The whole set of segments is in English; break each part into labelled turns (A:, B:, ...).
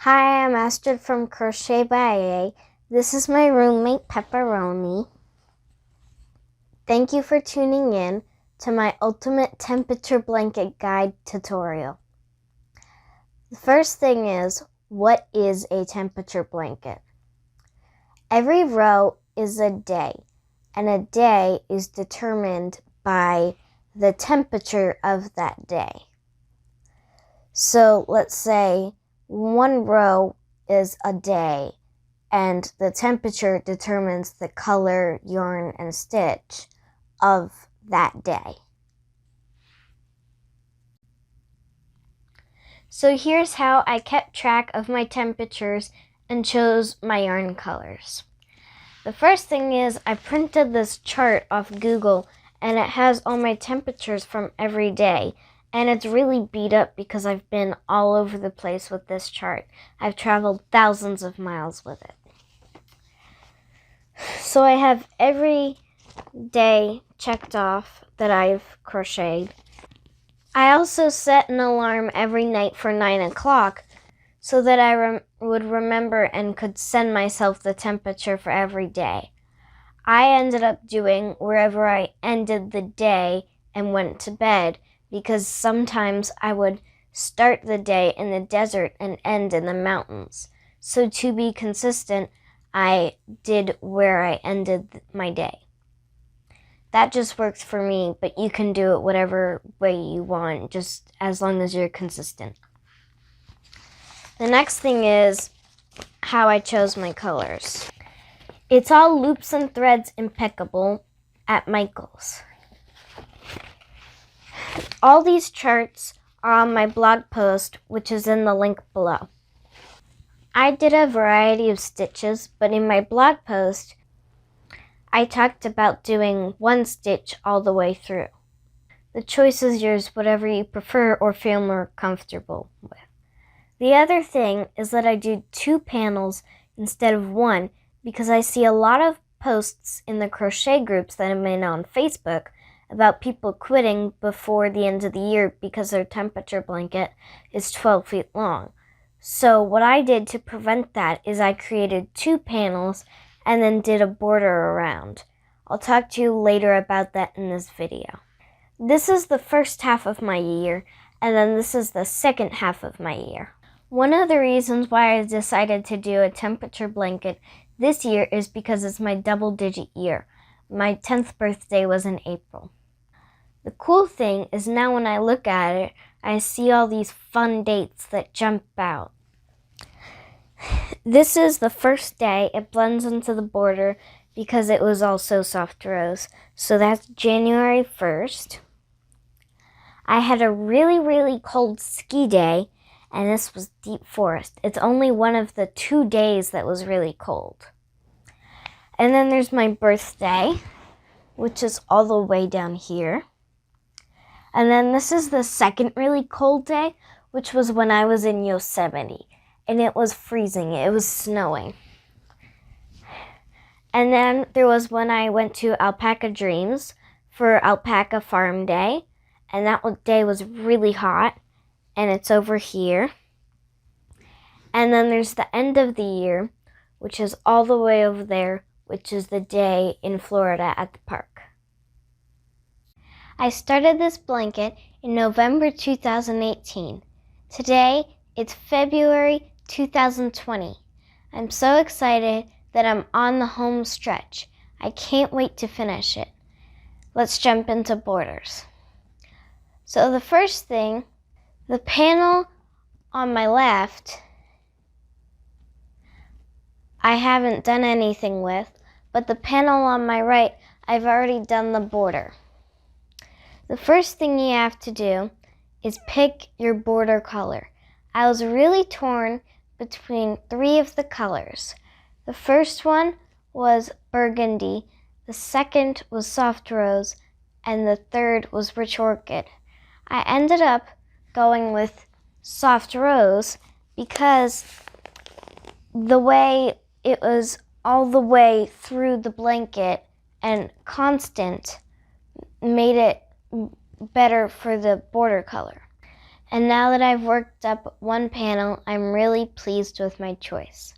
A: Hi, I'm Astrid from Crochet by A. This is my roommate, Pepperoni. Thank you for tuning in to my Ultimate Temperature Blanket Guide tutorial. The first thing is, what is a temperature blanket? Every row is a day, and a day is determined by the temperature of that day. So let's say one row is a day, and the temperature determines the color, yarn, and stitch of that day. So here's how I kept track of my temperatures and chose my yarn colors. The first thing is I printed this chart off Google, and it has all my temperatures from every day. And it's really beat up because I've been all over the place with this chart. I've traveled thousands of miles with it. So I have every day checked off that I've crocheted. I also set an alarm every night for 9 o'clock so that I would remember and could send myself the temperature for every day. I ended up doing wherever I ended the day and went to bed, because sometimes I would start the day in the desert and end in the mountains. So to be consistent, I did where I ended my day. That just works for me, but you can do it whatever way you want, just as long as you're consistent. The next thing is how I chose my colors. It's all loops and threads impeccable at Michael's. All these charts are on my blog post, which is in the link below. I did a variety of stitches, but in my blog post, I talked about doing one stitch all the way through. The choice is yours, whatever you prefer or feel more comfortable with. The other thing is that I do 2 panels instead of 1, because I see a lot of posts in the crochet groups that I'm in on Facebook about people quitting before the end of the year because their temperature blanket is 12 feet long. So what I did to prevent that is I created 2 panels and then did a border around. I'll talk to you later about that in this video. This is the first half of my year, and then this is the second half of my year. One of the reasons why I decided to do a temperature blanket this year is because it's my double-digit year. My 10th birthday was in April. The cool thing is now when I look at it, I see all these fun dates that jump out. This is the first day. It blends into the border because it was also soft rose. So that's January 1st. I had a really cold ski day, and this was deep forest. It's only one of the 2 days that was really cold. And then there's my birthday, which is all the way down here. And then this is the second really cold day, which was when I was in Yosemite. And it was freezing. It was snowing. And then there was when I went to Alpaca Dreams for Alpaca Farm Day. And that day was really hot. And it's over here. And then there's the end of the year, which is all the way over there, which is the day in Florida at the park. I started this blanket in November 2018. Today, it's February 2020. I'm so excited that I'm on the home stretch. I can't wait to finish it. Let's jump into borders. So the first thing, the panel on my left, I haven't done anything with, but the panel on my right, I've already done the border. The first thing you have to do is pick your border color. I was really torn between 3 of the colors. The first one was burgundy, the second was soft rose, and the third was rich orchid. I ended up going with soft rose because the way it was all the way through the blanket and constant made it better for the border color. And now that I've worked up one panel, I'm really pleased with my choice.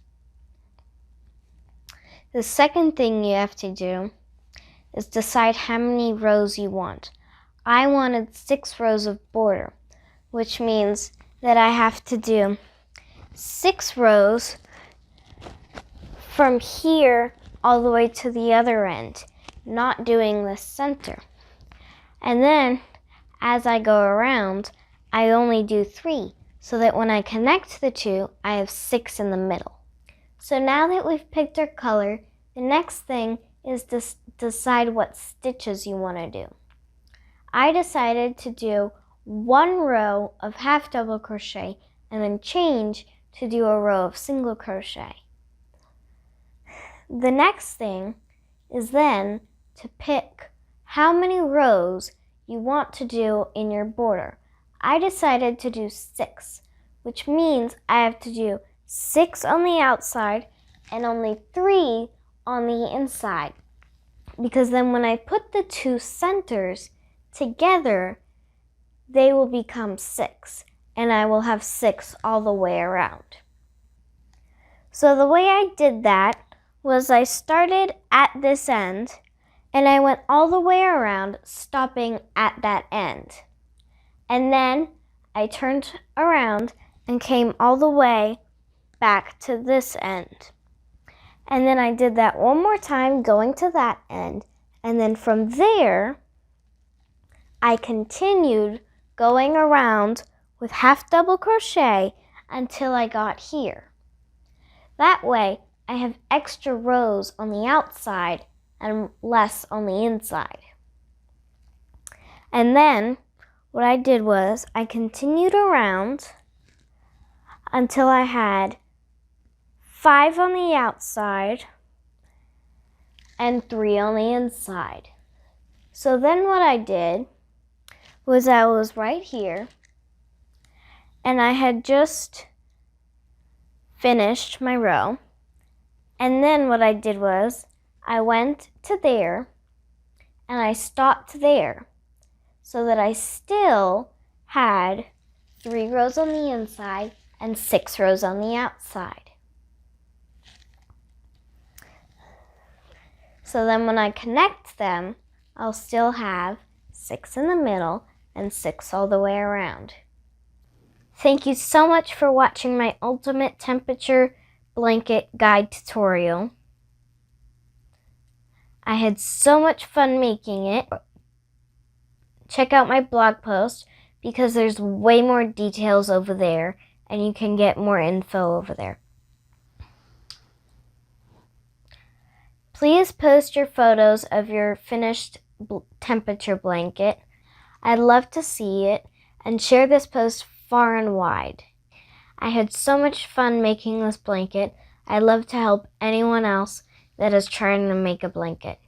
A: The second thing you have to do is decide how many rows you want. I wanted 6 rows of border, which means that I have to do 6 rows from here all the way to the other end, not doing the center. And then as I go around, I only do 3, so that when I connect the two, I have 6 in the middle. So now that we've picked our color, the next thing is to decide what stitches you want to do. I decided to do 1 row of half double crochet and then change to do a row of single crochet. The next thing is then to pick how many rows you want to do in your border. I decided to do 6, which means I have to do 6 on the outside and only 3 on the inside. Because then when I put the 2 centers together, they will become 6, and I will have 6 all the way around. So the way I did that was I started at this end, and I went all the way around, stopping at that end. And then I turned around and came all the way back to this end. And then I did that one more time, going to that end. And then from there, I continued going around with half double crochet until I got here. That way, I have extra rows on the outside and less on the inside. And then what I did was I continued around until I had 5 on the outside and 3 on the inside. So then what I did was I was right here and I had just finished my row. And then what I did was I went to there and I stopped there so that I still had 3 rows on the inside and 6 rows on the outside. So then when I connect them, I'll still have 6 in the middle and 6 all the way around. Thank you so much for watching my ultimate temperature blanket guide tutorial. I had so much fun making it. Check out my blog post because there's way more details over there and you can get more info over there. Please post your photos of your finished temperature blanket. I'd love to see it, and share this post far and wide. I had so much fun making this blanket. I'd love to help anyone else that is trying to make a blanket.